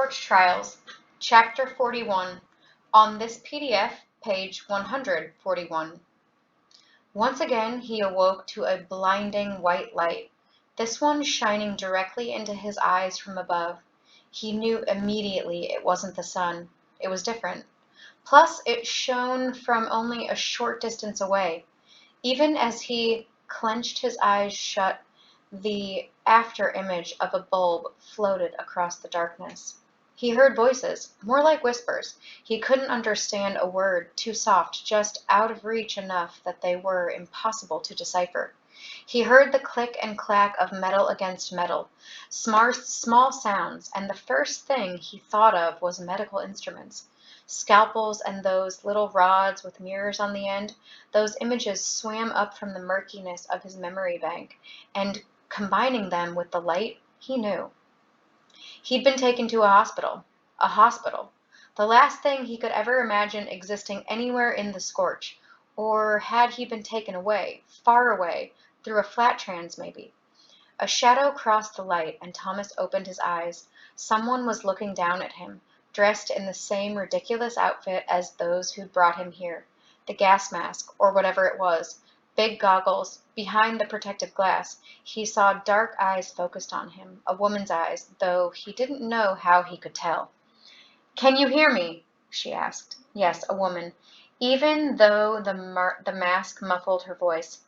Scorch Trials, Chapter 41, on this PDF, page 141. Once again he awoke to a blinding white light, this one shining directly into his eyes from above. He knew immediately it wasn't the sun. It was different. Plus, it shone from only a short distance away. Even as he clenched his eyes shut, the after-image of a bulb floated across the darkness. He heard voices, more like whispers. He couldn't understand a word, too soft, just out of reach enough that they were impossible to decipher. He heard the click and clack of metal against metal, small sounds, and the first thing he thought of was medical instruments. Scalpels and those little rods with mirrors on the end. Those images swam up from the murkiness of his memory bank, and combining them with the light, he knew. He'd been taken to a hospital. A hospital. The last thing he could ever imagine existing anywhere in the Scorch. Or had he been taken away, far away, through a flat trans maybe? A shadow crossed the light, and Thomas opened his eyes. Someone was looking down at him, dressed in the same ridiculous outfit as those who'd brought him here. The gas mask, or whatever it was. Big goggles. Behind the protective glass, he saw dark eyes focused on him, a woman's eyes, though he didn't know how he could tell. "Can you hear me?" she asked. Yes, a woman, even though the mask muffled her voice.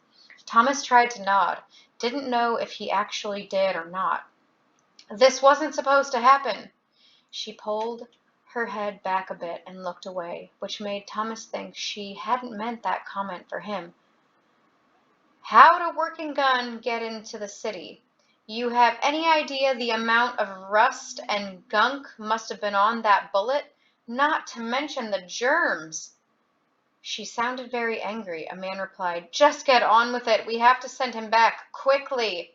Thomas tried to nod, didn't know if he actually did or not. "This wasn't supposed to happen." She pulled her head back a bit and looked away, which made Thomas think she hadn't meant that comment for him. "How'd a working gun get into the city? You have any idea the amount of rust and gunk must have been on that bullet? Not to mention the germs." She sounded very angry. A man replied, "Just get on with it. We have to send him back, quickly."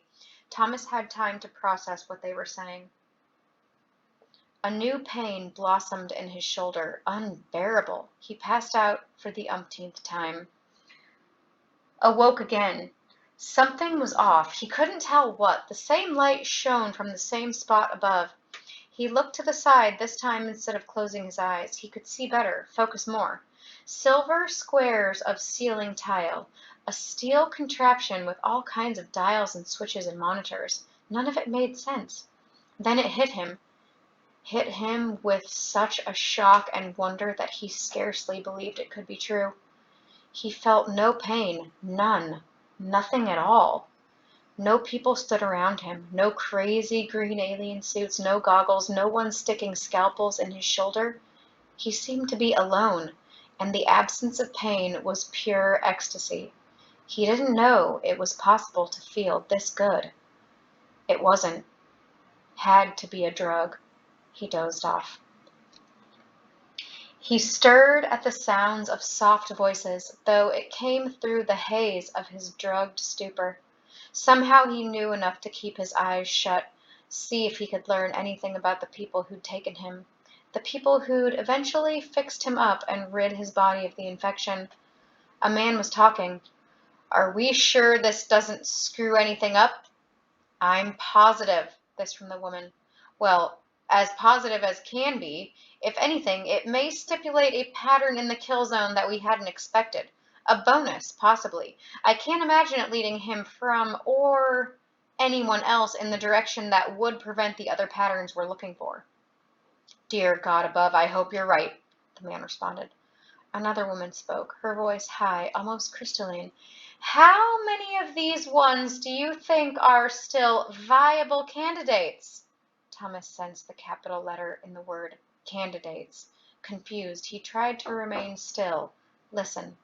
Thomas had time to process what they were saying. A new pain blossomed in his shoulder, unbearable. He passed out for the umpteenth time. Awoke again. Something was off. He couldn't tell what. The same light shone from the same spot above. He looked to the side, this time instead of closing his eyes. He could see better, focus more. Silver squares of ceiling tile, a steel contraption with all kinds of dials and switches and monitors. None of it made sense. Then it hit him with such a shock and wonder that he scarcely believed it could be true. He felt no pain, none, nothing at all. No people stood around him, no crazy green alien suits, no goggles, no one sticking scalpels in his shoulder. He seemed to be alone, and the absence of pain was pure ecstasy. He didn't know it was possible to feel this good. It wasn't. Had to be a drug. He dozed off. He stirred at the sounds of soft voices, though it came through the haze of his drugged stupor. Somehow he knew enough to keep his eyes shut, see if he could learn anything about the people who'd taken him, the people who'd eventually fixed him up and rid his body of the infection. A man was talking. "Are we sure this doesn't screw anything up?" "I'm positive," this from the woman. "Well, as positive as can be. If anything, it may stipulate a pattern in the kill zone that we hadn't expected. A bonus, possibly. I can't imagine it leading him from, or anyone else, in the direction that would prevent the other patterns we're looking for." "Dear God above, I hope you're right," the man responded. Another woman spoke, her voice high, almost crystalline. "How many of these ones do you think are still viable candidates?" Thomas sensed the capital letter in the word, candidates. Confused, he tried to remain still. Listen.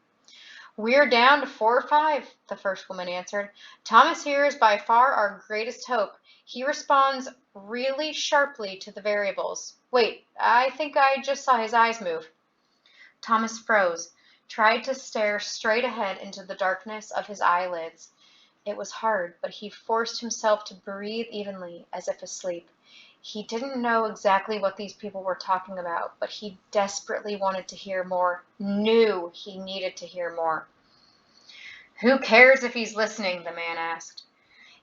"We're down to 4 or 5, the first woman answered. "Thomas here is by far our greatest hope. He responds really sharply to the variables. Wait, I think I just saw his eyes move." Thomas froze, tried to stare straight ahead into the darkness of his eyelids. It was hard, but he forced himself to breathe evenly, as if asleep. He didn't know exactly what these people were talking about, but he desperately wanted to hear more, knew he needed to hear more. "Who cares if he's listening?" the man asked.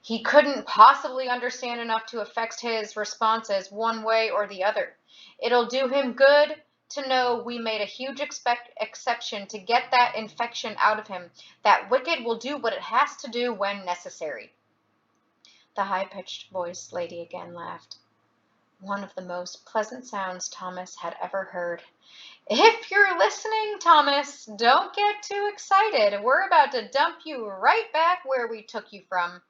He couldn't possibly understand enough to affect his responses one way or the other. It'll do him good to know we made a huge exception to get that infection out of him. That wicked will do what it has to do when necessary. The high-pitched voiced lady again laughed. One of the most pleasant sounds Thomas had ever heard. If you're listening, Thomas, don't get too excited. We're about to dump you right back where we took you from.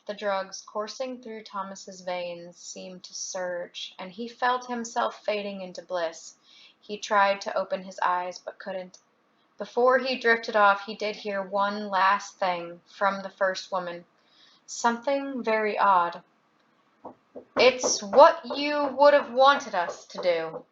The drugs coursing through Thomas's veins seemed to surge, and he felt himself fading into bliss. He tried to open his eyes, but couldn't. Before he drifted off, he did hear one last thing from the first woman. Something very odd. It's what you would have wanted us to do.